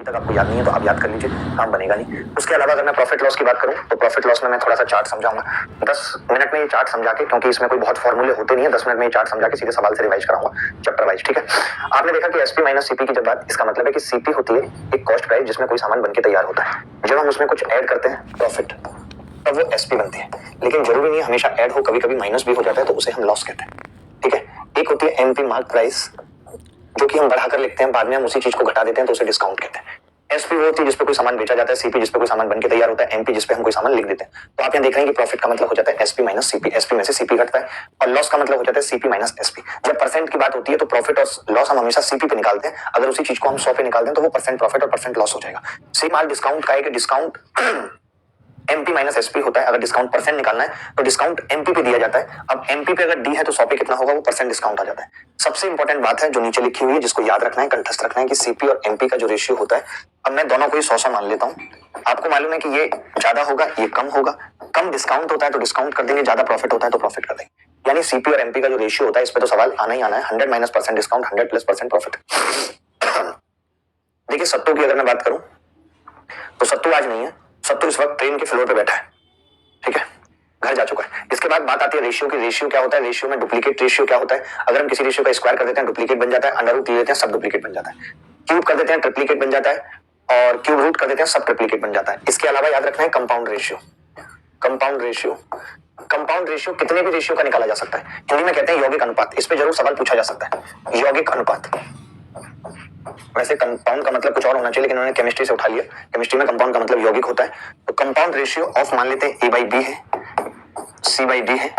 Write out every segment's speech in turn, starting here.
तक आपको याद नहीं है तो आप याद कर लीजिए, काम बनेगा नहीं। उसके अलावा अगर मैं प्रॉफिट लॉस की बात करूं तो प्रॉफिट लॉस में मैं थोड़ा सा चार्ट समझाऊंगा 10 मिनट में। ये चार्ट समझा के, क्योंकि इसमें कोई बहुत फॉर्मूले होते नहीं है, 10 मिनट में ये चार्ट समझा के सीधे सवाल से रिवाइज कराऊंगा चैप्टर वाइज। ठीक है, आपने देखा कि एसपी माइनस सीपी की जब बात, इसका मतलब है कि सीपी होती है एक कॉस्ट प्राइस जिसमें कोई सामान बनके तैयार होता है, जब हम उसमें कुछ ऐड करते हैं प्रॉफिट तब वो एसपी बनती है। लेकिन जरूरी नहीं हमेशा ऐड हो, कभी कभी माइनस भी हो जाता है तो उसे हम लॉस कहते हैं। ठीक है, एक होती है एमपी मार्क प्राइस जो कि हम बढ़ाकर लिखते हैं, बाद में हम उसी चीज को घटा देते हैं तो उसे डिस्काउंट कहते हैं। एसपी वो होती है जिसपे कोई सामान बेचा जाता है, सीपी जिसपे कोई सामान बनके तैयार होता है, एमपी जिसपे हम कोई सामान लिख देते हैं। तो आप यहाँ देख रहे हैं कि प्रॉफिट का मतलब हो जाता है एसपी माइनस सीपी, एसपी में से सीपी घटता है, और लॉस का मतलब हो जाता है सीपी माइनस एसपी। जब परसेंट की बात होती है तो प्रॉफिट और लॉस हम हमेशा सीपी पे निकालते हैं, अगर उसी चीज को हम 100 पे निकाल दें तो वो परसेंट प्रॉफिट और परसेंट लॉस हो जाएगा। सेम माल डिस्काउंट का है कि डिस्काउंट एमपी माइनस एसपी होता है। अगर डिस्काउंट परसेंट निकालना है तो डिस्काउंट एमपी पे दिया जाता है। अब एमपी पे अगर डी है तो 100 पे कितना होगा, वो परसेंट डिस्काउंट आ जाता है। सबसे इंपॉर्टेंट बात है जो नीचे लिखी हुई है, जिसको याद रखना है, कंठस्थ रखना है, कि सीपी और एमपी का जो रेशियो होता है, अब मैं दोनों को ही 100 मान लेता हूँ। आपको मालूम है कि ये ज्यादा होगा, ये कम होगा। कम डिस्काउंट होता है तो डिस्काउंट कर देंगे, ज्यादा प्रॉफिट होता है तो प्रॉफिट कर देंगे। यानी सीपी और एमपी का जो रेशियो होता है, इस पे तो सवाल आना ही आना है। 100 minus percent discount, 100 plus percent profit. देखिए सत्तू की अगर मैं बात करूं तो सत्तू आज नहीं है, सत्तू इस वक्त ट्रेन के फ्लोर पे बैठा है। ठीक है, घर जा चुका है। इसके बाद बात आती है रेशियो की। रेशियो क्या होता है, रेशियो में डुप्लीकेट रेशियो क्या होता है। अगर हम किसी रेशियो का स्क्वायर कर देते हैं डुप्लीकेट बन जाता है, अंडर रूट ले लेते हैं सब डुप्लीकेट बन जाता है, क्यूब कर देते हैं ट्रिप्लीकेट बन जाता है, और क्यूब रूट कर देते हैं सब ट्रिप्लीकेट बन जाता है। इसके अलावा याद रखना है compound ratio. Compound ratio, compound ratio कितने भी रेशियो का निकाला जा सकता है। हिंदी में कहते हैं यौगिक अनुपात। इस पे जरूर सवाल पूछा जा सकता है, यौगिक अनुपात। वैसे कंपाउंड का मतलब कुछ और होना चाहिए, लेकिन उन्होंने केमिस्ट्री से उठा लिया। केमिस्ट्री में कंपाउंड का मतलब यौगिक होता है। तो कंपाउंड रेशियो ऑफ मान लेते हैं ए बाई बी है, सी बाई डी है,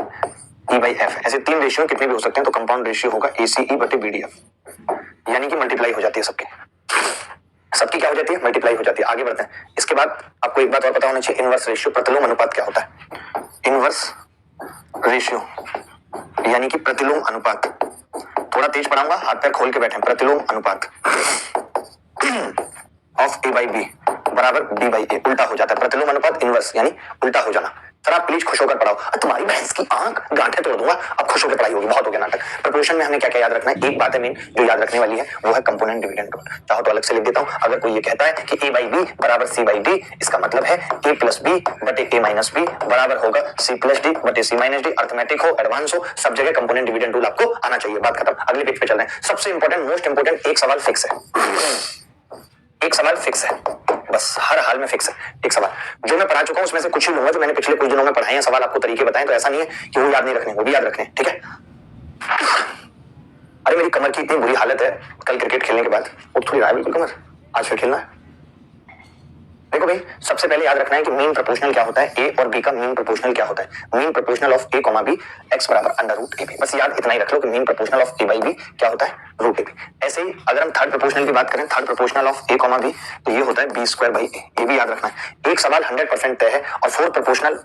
ई बाई एफ। ऐसे तीन रेशियो कितने भी हो सकते हैं, तो कंपाउंड रेशियो होगा ए सी ई बटे बी डी एफ, यानी कि मल्टीप्लाई हो जाती है सबकी। सबकी क्या हो जाती है, मल्टीप्लाई हो जाती है। आगे बढ़ते हैं। इसके बाद आपको एक बात और पता होना चाहिए, इनवर्स रेशियो, प्रतिलोम अनुपात क्या होता है। इनवर्स रेशियो यानी कि प्रतिलोम अनुपात। थोड़ा तेज पढ़ाऊंगा, हाथ पैर खोल के बैठे। प्रतिलोम अनुपात ऑफ ए बाई बी बराबर बी बाई ए, उल्टा हो जाता है। प्रतिलोम अनुपात इनवर्स यानी उल्टा हो जाना। सर आप प्लीज खुश होकर पढ़ाओ। तुम्हारी भैंस की आंख गांठें तोड़ दूंगा, अब खुश होकर पढ़ाई होगी। बहुत हो गया नाटक। प्रोपोर्शन में हमें क्या क्या याद रखना है, एक बात है मेन जो याद रखने वाली है, वो है कंपोनेंट डिविडेंड रूल। चाहो तो अलग से लिख देता हूं। अगर कोई ये कहता है कि ए बाई बी बराबर सी बाई डी, इसका मतलब है ए प्लस बी बटे ए माइनस बी बराबर होगा सी प्लस डी बटे सी माइनस डी। अर्थमेटिक हो, एडवांस हो, सब जगह कंपोनेंट डिविडेंड रूल आपको आना चाहिए। बात खत्म, अगले पेज पे चल रहे हैं। सबसे इंपॉर्टेंट, मोस्ट इंपॉर्टेंट एक सवाल फिक्स है, एक सवाल फिक्स है, बस हर हाल में फिक्स है। एक सवाल जो मैं पढ़ा चुका हूं उसमें से कुछ ही लूंगा जो मैंने पिछले कुछ दिनों में पढ़ाए हैं सवाल, आपको तरीके बताएं। तो ऐसा नहीं है कि वो याद नहीं रखने, वो भी याद रखने। ठीक है, अरे मेरी कमर की इतनी बुरी हालत है, कल क्रिकेट खेलने के बाद उठ थोड़ी रहा है बिल्कुल कमर, आज फिर खेलना है। देखो भाई, सबसे पहले याद रखना है कि मीन प्रोपोर्शनल क्या होता है, ए और बी का मीन प्रोपोर्शनल क्या होता है। Mean proportional of a comma b x बराबर अंडर रूट ए बी। बस याद इतना ही रख लो कि mean proportional of a by b क्या होता है, रूट ए बी। ऐसे ही अगर हम थर्ड प्रोपोर्शनल की बात करें, third proportional of a comma b, तो ये होता है बी स्क्वायर बाई ए। ये भी याद रखना है। एक सवाल 100% तय है। और fourth proportional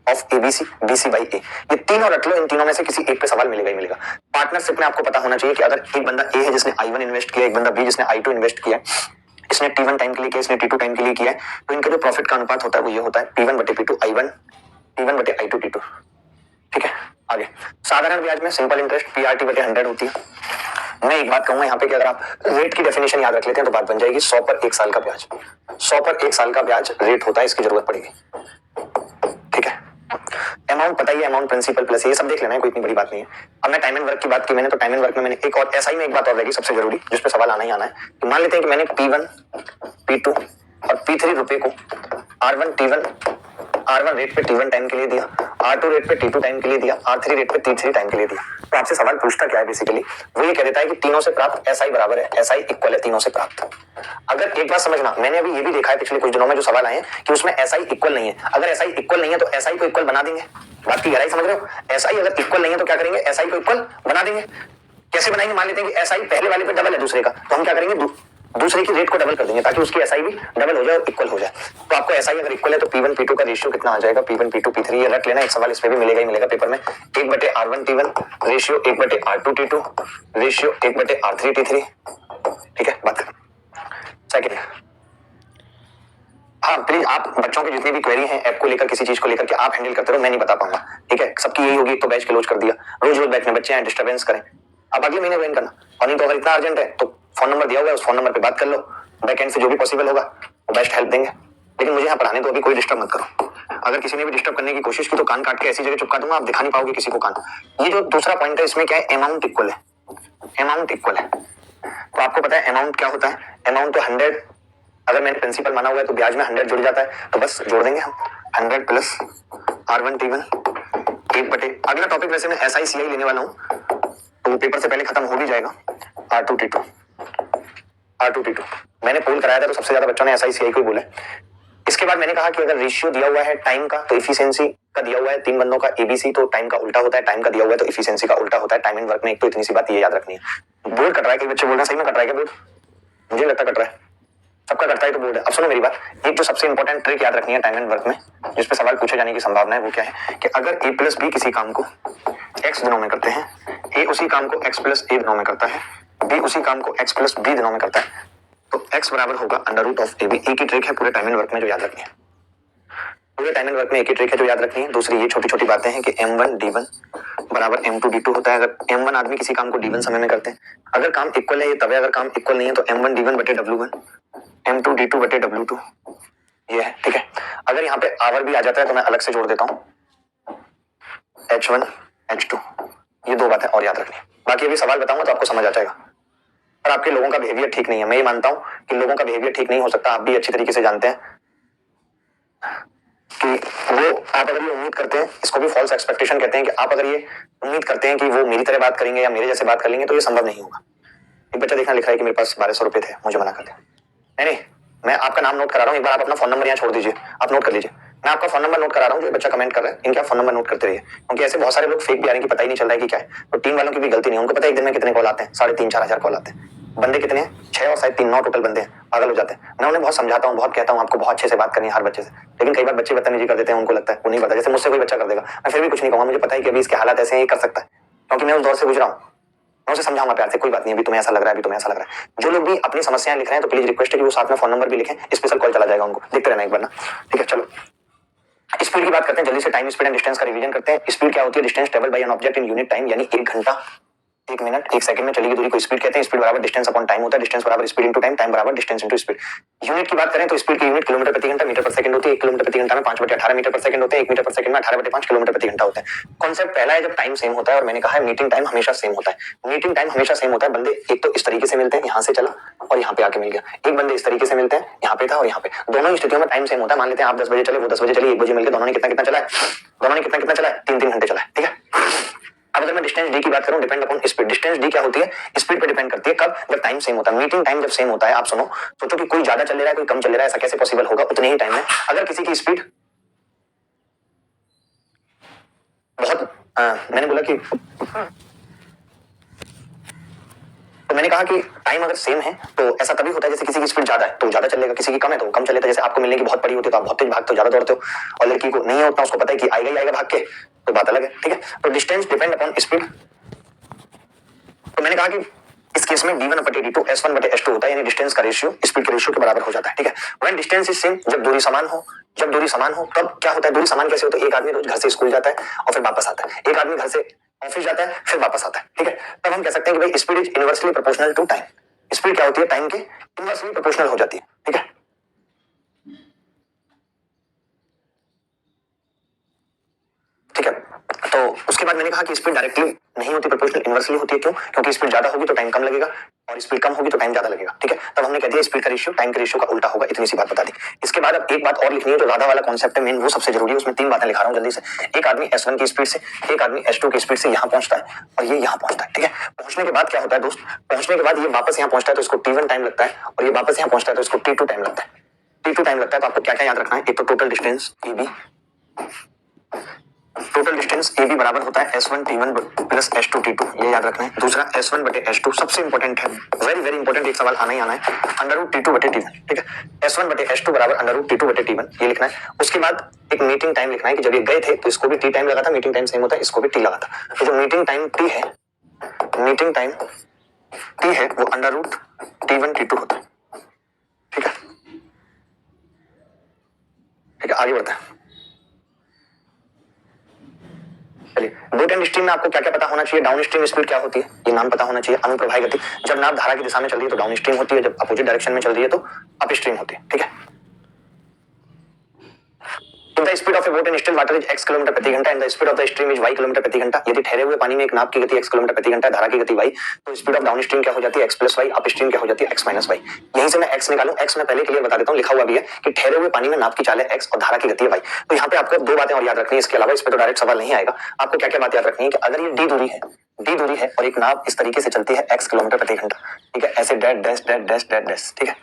of ABC, BC by A, ये तीनों रख लो। इन तीनों में से किसी एक पे सवाल मिलेगा ही मिलेगा। पार्टनरशिप में आपको पता होना चाहिए कि अगर एक बंदा ए है जिसने I1 इन्वेस्ट किया, एक बंदा बी जिसने I2 इन्वेस्ट किया, इसने T1 टाइम के लिए किया, इसने T2 टाइम के लिए किया है, तो इनका जो प्रॉफिट का अनुपात होता है वो ये होता है P1 बटे P2 I1, P1 बटे I2 T2। ठीक है, आगे साधारण ब्याज में सिंपल इंटरेस्ट PRT बटे 100 होती है। मैं एक बात कहूंगा यहाँ पे कि अगर आप रेट की डेफिनेशन याद रख लेते हैं तो बात बन जाएगी। 100 पर 1 साल का ब्याज, 100 पर 1 साल का ब्याज रेट होता है, इसकी जरूरत पड़ेगी। ठीक है, अमाउंट पता ही है, अमाउंट प्रिंसिपल प्लस ये सब देख लेना है, कोई इतनी बड़ी बात नहीं है। अब मैं टाइम एंड वर्क की बात की मैंने, तो टाइम एंड वर्क में मैंने एक और एसआई में एक बात और रहेगी सबसे जरूरी, जिस पे सवाल आना ही आना है। तो मान लेते हैं कि मैंने P1 P2 और P3 रुपए को R1 रेट पे T1 टाइम के लिए दिया, R2 रेट पे T2 टाइम के लिए दिया, R3 रेट पे T3 टाइम के लिए दिया। तो आपसे सवाल पूछता क्या है बेसिकली, वो ये कह देता है कि तीनों से प्राप्त SI बराबर है, SI इक्वल है तीनों से प्राप्त। अगर एक बात समझना, मैंने अभी ये भी देखा है पिछले कुछ दिनों में जो सवाल आए हैं कि उसमें SI इक्वल नहीं है। अगर SI इक्वल नहीं है तो SI को इक्वल बना देंगे। बात की गहराई समझ रहे हो। SI अगर इक्वल नहीं है तो क्या करेंगे, SI को इक्वल बना देंगे। कैसे बनाएंगे, मान लेते हैं कि SI पहले वाले पे डबल है दूसरे का, तो हम क्या करेंगे, दूसरे की रेट को डबल कर देंगे ताकि उसकी SI भी डबल हो जाए और इक्वल हो जाए। तो आपको SI अगर इक्वल है तो P1 P2 का रेशियो कितना आ जाएगा, P1 P2 P3, ये रख लेना। एक सवाल इस पे भी मिलेगा ही मिलेगा पेपर में। 1 बटे R1 T1 रेशियो 1 बटे R2 T2 रेशियो 1 बटे R3 T3। ठीक है, बात करें सेकेंड। हाँ प्लीज, आप बच्चों की जितनी भी क्वेरी है ऐप को लेकर, किसी चीज को लेकर के आप हैंडल करते रहो, मैं नहीं बता पाऊंगा। ठीक है, सबकी यही होगी, तो बैच क्लोज कर दिया, रोज रोज बैच में बच्चे हैं, डिस्टर्बेंस करें। अब अगले महीने ज्वाइन करना, और नहीं तो अगर इतना अर्जेंट है तो फोन नंबर दिया हुआ है, उस फोन नंबर पे बात कर लो। बैक एंड से जो भी पॉसिबल होगा वो बेस्ट हेल्प देंगे, लेकिन मुझे यहाँ पढ़ाने तो अभी कोई डिस्टर्ब मत करो। अगर किसी ने भी डिस्टर्ब करने की कोशिश की तो कान काट के ऐसी जगह चिपका दूंगा, आप दिखा नहीं पाओगे किसी को कान। ये जो दूसरा पॉइंट है इसमें क्या है, अमाउंट इक्वल है, अमाउंट इक्वल है। तो आपको पता है अमाउंट क्या होता है, अमाउंट तो 100, अगर मैंने प्रिंसिपल माना हुआ है तो ब्याज में 100 जुड़ जाता है, तो बस जोड़ देंगे हम 100 प्लस R1T1 एक बटे, अगला टॉपिक वैसे मैं SI लेने वाला हूँ तो वो पेपर से पहले खत्म हो भी जाएगा। R2T2 मैंने पोल कराया था तो सबसे ज्यादा बच्चों ने SI को ही बोला। इसके बाद मैंने कहा कि अगर रेशियो दिया हुआ है टाइम का तो इफिशिएंसी का दिया हुआ है 3 बंदों का ABC, तो टाइम का उल्टा होता है, टाइम का दिया हुआ है तो इफिशिएंसी का उल्टा होता है टाइम एंड वर्क में। एक तो इतनी सी बात ये याद रखनी है। बोर्ड कट रहा है, कई बच्चे बोल रहे हैं सही में कट रहा है क्या बोर्ड, मुझे लगता कट रहा है, सबका करता है तो बोर्ड है। अब सुनो मेरी बात, एक जो सबसे इंपॉर्टेंट ट्रिक याद रखनी है टाइम एंड वर्क में, जिसपे सवाल पूछे जाने की संभावना है, वो क्या है कि अगर A प्लस B किसी काम को x दिनों में करते हैं, A उसी काम को x प्लस A दिनों में करता है, B उसी काम को x प्लस B दिनों में करता है, तो x बराबर होगा अंडर रूट ऑफ AB। एक ही ट्रिक है पूरे टाइम एंड वर्क में जो याद रखनी है, पूरे टाइम एंड वर्क में एक ही ट्रिक है जो याद रखनी है। दूसरी ये छोटी छोटी बातें हैं कि M1 D1 बराबर M2 D2 होता है। अगर M1 आदमी किसी काम को D1 समय में करते हैं, अगर काम इक्वल है ये तब है, अगर काम इक्वल नहीं है तो M1 D1 बटे W1 M2 D2 बटे W2 ये है, ठीक है। अगर यहाँ पे आवर भी आ जाता है तो मैं अलग से जोड़ देता हूँ H1 H2, ये दो बातें और याद रखनी। बाकी अभी सवाल बताऊंगा तो आपको समझ आ जाएगा। और आपके लोगों का बिहेवियर ठीक नहीं है, मैं ये मानता हूँ कि लोगों का बिहेवियर ठीक नहीं हो सकता, आप भी अच्छी तरीके से जानते हैं कि वो, आप अगर ये उम्मीद करते हैं, इसको भी फॉल्स एक्सपेक्टेशन कहते हैं, कि आप अगर ये उम्मीद करते हैं कि वो मेरी तरह बात करेंगे या मेरे जैसे बात कर लेंगे तो ये संभव नहीं होगा। एक बच्चा देखना लिख रहा है कि मेरे पास 1200 रुपए थे, मुझे मना कर दिया। नहीं, मैं आपका नाम नोट करा रहा हूँ, एक बार आप अपना फोन नंबर यहाँ छोड़ दीजिए, आप नोट कर लीजिए। मैं आपका फोन नंबर नोट करा रहा हूँ, जो बच्चा कमेंट कर रहा है इनके आप फोन नंबर नोट करते रहिए, क्योंकि ऐसे बहुत सारे लोग फेक भी आ रहे हैं कि पता ही नहीं चल रहा है कि क्या है। तो टीम वालों की भी गलती नहीं है, उनको पता है एक दिन में कितने कॉल आते हैं, 3,500-4 हजार कॉल आते हैं। बंदे कितने हैं, 6 और शायद 3, 9 टोटल बंदे हैं, पागल हो जाते हैं। मैं उन्हें बहुत समझाता हूँ, बहुत कहता हूँ आपको बहुत अच्छे से बात करनी है हर बच्चे से, लेकिन कई बार बच्चे बदतमीजी कर देते हैं, उनको लगता है वो नहीं पता, जैसे मुझसे कोई बच्चा कर देगा, मैं फिर भी कुछ नहीं कहूँगा, मुझे पता है कि अभी इसके हालात ऐसे हैं, ये कर सकता है, क्योंकि मैं उस दौर से गुजरा हूँ। मैं उसे समझाऊंगा प्यार से, कोई बात नहीं, अभी तुम्हें ऐसा लग रहा है, अभी तुम्हें ऐसा लग रहा है। जो लोग भी अपनी समस्याएं लिख रहे हैं तो प्लीज रिक्वेस्ट है कि वो साथ में फोन नंबर भी लिखें, स्पेशल कॉल चला जाएगा उनको, देखते रहना एक बार ना, ठीक है। चलो स्पीड की बात करते हैं जल्दी से, टाइम स्पीड एंड डिस्टेंस का रिवीजन करते हैं। स्पीड क्या होती है, distance travel by an object in unit time, यानी 1 घंटा 1 मिनट 1 सेकंड में चली गई दूरी को स्पीड कहते हैं। स्पीड बराबर डिस्टेंस अपॉन टाइम होता है, डिस्टेंस बराबर स्पीड इनटू टाइम, टाइम बराबर डिस्टेंस इनटू स्पीड। यूनिट की बात करें तो स्पीड की यूनिट किलोमीटर प्रति घंटा मीटर पर सेकंड होती है। 1 किलोमीटर प्रति घंटा में 5/18 मीटर पर सेकंड होते हैं, 1 मीटर पर सेकंड में 18/5 किलोमीटर प्रति घंटा होता है। कॉन्सेप्ट पहला है जब टाइम सेम होता है, और मैंने कहा है मीटिंग टाइम हमेशा सेम होता है। मीटिंग टाइम हमेशा सेम होता है, बंदे एक तो इस तरीके से मिलते हैं, यहाँ से चला और यहाँ पे आके मिल गया, एक बंदे इस तरीके से मिलते हैं, यहाँ पे था और यहाँ पे, दोनों ही स्थितियों में टाइम सेम होता है। मान लेते हैं आप 10 बजे चले, वो 10 बजे चले, 1 बजे मिल गए, दोनों ने कितना कितना चला है, दोनों ने कितना कितना चला है, 3-3 घंटे चला है, ठीक है। अब अगर मैं डिस्टेंस डी की बात करूं, depend upon speed, distance D क्या होती है, स्पीड पे डिपेंड करती है। कब, जब टाइम सेम होता है। मीटिंग टाइम जब सेम होता है, आप सुनो, सोचो कि कोई ज्यादा चल रहा है कोई कम चल रहा है, ऐसा कैसे पॉसिबल होगा, उतने ही टाइम में अगर किसी की स्पीड बहुत मैंने बोला कि, तो मैंने कहा कि टाइम अगर सेम है तो ऐसा तभी होता है जैसे किसी की स्पीड ज्यादा है तो ज्यादा चलेगा, किसी की कम है तो कम चलेगा। जैसे आपको मिलने की बहुत पड़ी होती है तो आप बहुत तेज भागते हो, ज्यादा दौड़ते हो, और लड़की को नहीं है उतना, उसको पता है कि आएगा ही आएगा भाग के, तो बात अलग है, ठीक है। तो डिस्टेंस डिपेंड अपॉन स्पीड। तो मैंने कहा कि इस केस में d1/d2 s1/s2 होता है, यानी डिस्टेंस का रेशियो स्पीड के रेशियो के बराबर हो जाता है, ठीक है। व्हेन डिस्टेंस इज सेम, जब दूरी समान हो, जब दूरी समान हो तब क्या होता है, दूरी समान कैसे होता है, एक आदमी रोज घर से स्कूल जाता है और फिर वापस आता है, एक आदमी घर से ऑफिस जाता है फिर वापस आता है, ठीक है। तब हम कह सकते हैं कि भाई speed is inversely proportional to time. Speed क्या होती है, टाइम के इनवर्सली प्रोपोर्शनल हो जाती है, ठीक है। ठीक है, तो उसके बाद मैंने कहा कि स्पीड डायरेक्टली नहीं होती प्रोपोर्शनल, इनवर्सली होती है। क्यों, क्योंकि स्पीड ज्यादा होगी तो टाइम कम लगेगा और स्पीड कम होगी तो टाइम ज्यादा लगेगा, ठीक है। तब हमने कह दिया स्पीड का रेशियो टाइम के रेशियो का उल्टा होगा, इतनी सी बात बता दी। इसके बाद अब एक बात और लिखनी है, जो राधा वाला कॉन्सेप्ट है मेन, वो सबसे जरूरी है, उसमें 3 बातें लिखा रहा हूँ जल्दी से। एक आदमी S1 की स्पीड से, एक आदमी S2 की स्पीड से यहाँ पहुंचता है और ये यहाँ पहुंचता है, ठीक है। पहुंचने के बाद क्या होता है दोस्त, पहुंचने के बाद ये वापस यहाँ पहुंचता है तो इसको T1 टाइम लगता है, और ये वापस यहाँ पहुंचता है तो इसको T2 टाइम लगता है। T2 टाइम लगता है तो आपको क्या क्या याद रखना है, एक तो total distance AB, total distance AB बराबर होता है S1T1 प्लस S2T2, ये याद रखना है। दूसरा S1/S2 सबसे इंपॉर्टेंट है, वेरी वेरी इंपॉर्टेंट, एक सवाल आना ही आना है, √T2/T1, ठीक है। S1/S2 बराबर √T2/T1, ये लिखना है। उसके बाद एक मीटिंग टाइम लिखना है कि जब ये गए थे तो इसको भी T टाइम लगा था, मीटिंग टाइम सेम होता है, इसको भी T लगा था। तो जो मीटिंग टाइम T है, मीटिंग टाइम T है वो √T1T2 होता है, ठीक है। ठीक है, आगे बढ़ते हैं, चलिए। बोट एंड स्ट्रीम में आपको क्या क्या पता होना चाहिए? डाउन स्ट्रीम स्पीड क्या होती है ये नाम पता होना चाहिए। अनुप्रवाही गति, जब नाव धारा की दिशा में चल रही है तो डाउन स्ट्रीम होती है, जब अपोजिट डायरेक्शन में चल रही है तो अप स्ट्रीम होती है। ठीक है, the speed of A boat in still water is x kilometre प्रति घंटा and the speed of the stream is y kilometre प्रति घंटा। यदि ठहरे हुए पानी में एक नाव की गति x किलोमीटर प्रति घंटा है, धारा की गति y, तो स्पीड ऑफ डाउन स्ट्रीम क्या हो जाती है? x plus y, upstream क्या हो जाती है? x minus y. यहीं से मैं x निकालूं, x मैं पहले क्लियर बता देता हूं, लिखा हुआ भी है कि ठहरे हुए पानी में नाव की चाल है x और धारा की गति है y। तो यहाँ पे आपको दो बातें और याद रखनी है, इसके अलावा इस पर तो डायरेक्ट सवाल नहीं आएगा। आपको क्या क्या बात याद रखनी है कि अगर ये d दूरी है और एक नाव इस तरीके से चलती है x किलोमीटर प्रति घंटा, ठीक है, ऐसे dash dash dash dash dash dash, ठीक है,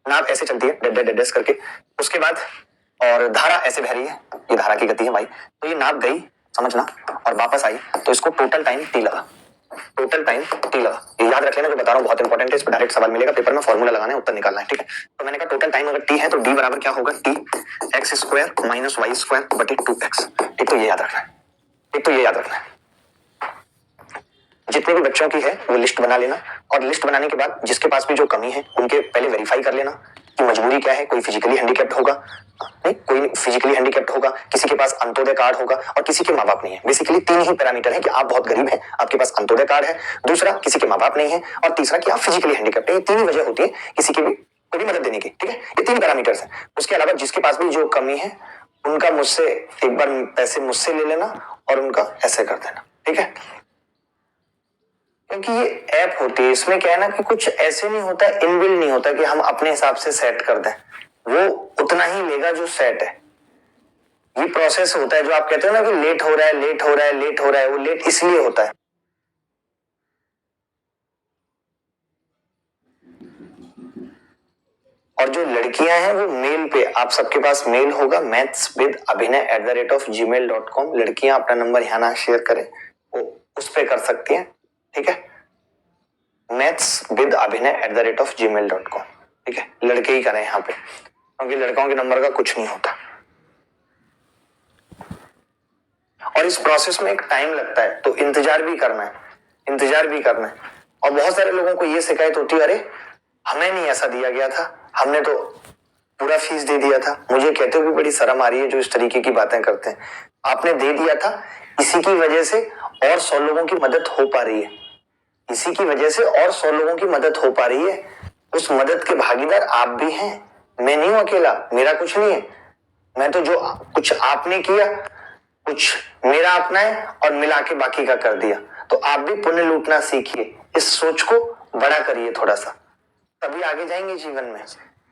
नाव ऐसे चलती है डैश डैश डैश करके, उसके बाद और धारा ऐसे बह रही है, ये धारा की गति है भाई। तो ये नाव गई, समझना, और वापस आई, तो इसको टोटल टाइम टी लगा, टोटल टाइम टी लगा। ये याद रख लेना, जो बता रहा हूँ बहुत इंपॉर्टेंट है, इस पर डायरेक्ट सवाल मिलेगा पेपर में, फॉर्मूला लगाना है, उत्तर निकालना है। ठीक है, तो मैंने कहा टोटल टाइम अगर टी है तो डी बराबर क्या होगा? T x square minus y square बटे 2x। एक तो ये याद रखना है, एक तो ये याद रखना है। जितने भी बच्चों की है वो लिस्ट बना लेना, और लिस्ट बनाने के बाद जिसके पास भी जो कमी है उनके पहले वेरीफाई कर लेना कि मजबूरी क्या है। कोई फिजिकली हैंडीकैप्ड होगा, नहीं कोई फिजिकली हैंडीकैप्ड होगा, किसी के पास अंत्योदय कार्ड होगा और किसी के माँ बाप नहीं है। बेसिकली तीन ही पैरामीटर है कि आप बहुत गरीब हैं, आपके पास अंत्योदय कार्ड है, दूसरा किसी के माँ बाप नहीं है, और तीसरा कि आप फिजिकली हैंडीकैप्ड है। ये तीन ही वजह होती है किसी की भी कोई भी मदद देने की। ठीक है, ये तीन पैरामीटर्स हैं। उसके अलावा जिसके पास भी जो कमी है उनका मुझसे एक बार पैसे मुझसे ले लेना और उनका ऐसे कर देना। ठीक है, क्योंकि ये ऐप होती है, इसमें क्या है ना कि कुछ ऐसे नहीं होता, इनबिल्ड नहीं होता कि हम अपने हिसाब से सेट कर दें, वो उतना ही लेगा जो सेट है। ये प्रोसेस होता है जो आप कहते हो ना कि लेट हो रहा है, लेट हो रहा है, लेट हो रहा है, वो लेट इसलिए होता है। और जो लड़कियां हैं वो मेल पे, आप सबके पास मेल होगा mathswithabhinay@gmail.com। लड़कियां अपना नंबर यहाँ ना शेयर करें, वो उस पे कर सकती हैं। ठीक है, mathswithabhinay@gmail.com। ठीक है, लड़के ही करें यहाँ पे, क्योंकि लड़कों के नंबर का कुछ नहीं होता। और इस प्रोसेस में एक टाइम लगता है, तो इंतजार भी करना है, इंतजार भी करना है। और बहुत सारे लोगों को ये शिकायत होती है, अरे हमें नहीं ऐसा दिया गया था, हमने तो पूरा फीस दे दिया था। मुझे कहते हुए बड़ी शर्म आ रही है जो इस तरीके की बातें करते हैं। आपने दे दिया था, इसी की वजह से और 100 लोगों की मदद हो पा रही है, इसी की वजह से और 100 लोगों की मदद हो पा रही है। उस मदद के भागीदार आप भी हैं, मैं नहीं हूं अकेला, मेरा कुछ नहीं है। मैं तो जो कुछ आपने किया, कुछ मेरा अपना है और मिला के बाकी का कर दिया। तो आप भी पुण्य लूटना सीखिए, इस सोच को बड़ा करिए थोड़ा सा, तभी आगे जाएंगे जीवन में।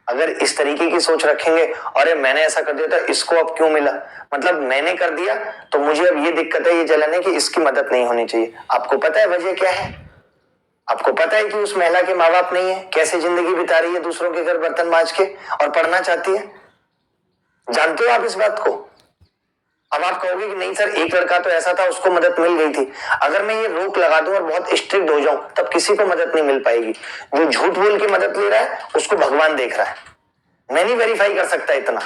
अगर इस तरीके की सोच रखेंगे, अरे मैंने ऐसा कर दिया था, इसको अब क्यों मिला, मतलब मैंने कर दिया तो मुझे अब ये दिक्कत है, ये जलन है कि इसकी मदद नहीं होनी चाहिए। आपको पता है वजह क्या है? आपको पता है कि उस महिला के माँ बाप नहीं है, कैसे जिंदगी बिता रही है दूसरों के घर बर्तन मांज के और पढ़ना चाहती है? जानते हो आप इस बात को? अब आप कहोगे कि नहीं सर, एक लड़का तो ऐसा था उसको मदद मिल गई थी। अगर मैं ये रोक लगा दूं और बहुत स्ट्रिक्ट हो जाऊं, तब किसी को मदद नहीं मिल पाएगी। जो झूठ बोल के मदद ले रहा है उसको भगवान देख रहा है। मैं नहीं वेरीफाई कर सकता इतना,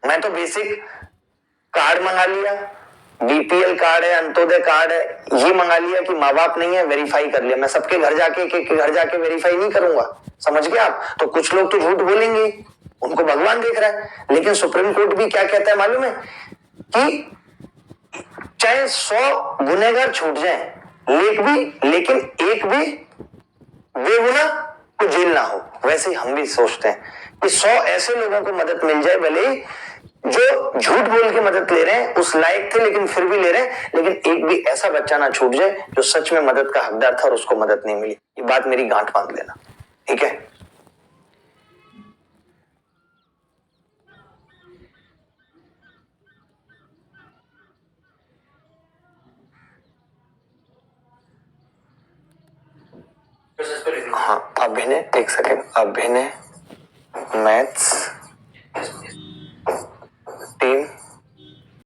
मैं तो बेसिक कार्ड मंगा लिया, बीपीएल कार्ड है, अंत्योदय कार्ड है, ये मंगा लिया कि माँ बाप नहीं है, वेरीफाई कर लिया। मैं सबके घर जाके के घर जाके वेरीफाई नहीं करूंगा, समझ गए आप? तो कुछ लोग तो झूठ बोलेंगे, उनको भगवान देख रहा है। लेकिन सुप्रीम कोर्ट भी क्या कहता है मालूम है कि चाहे 100 गुनहगार छूट जाए, लेकिन एक भी बेगुनाह को जेल ना हो। वैसे ही हम भी सोचते हैं कि 100 ऐसे लोगों को मदद मिल जाए, भले ही जो झूठ बोल के मदद ले रहे हैं, उस लायक थे लेकिन फिर भी ले रहे हैं, लेकिन एक भी ऐसा बच्चा ना छूट जाए जो सच में मदद का हकदार था और उसको मदद नहीं मिली। ये बात मेरी गांठ बांध लेना, ठीक है? हाँ, अभिनय, एक सेकेंड, अभिनय मैथ्स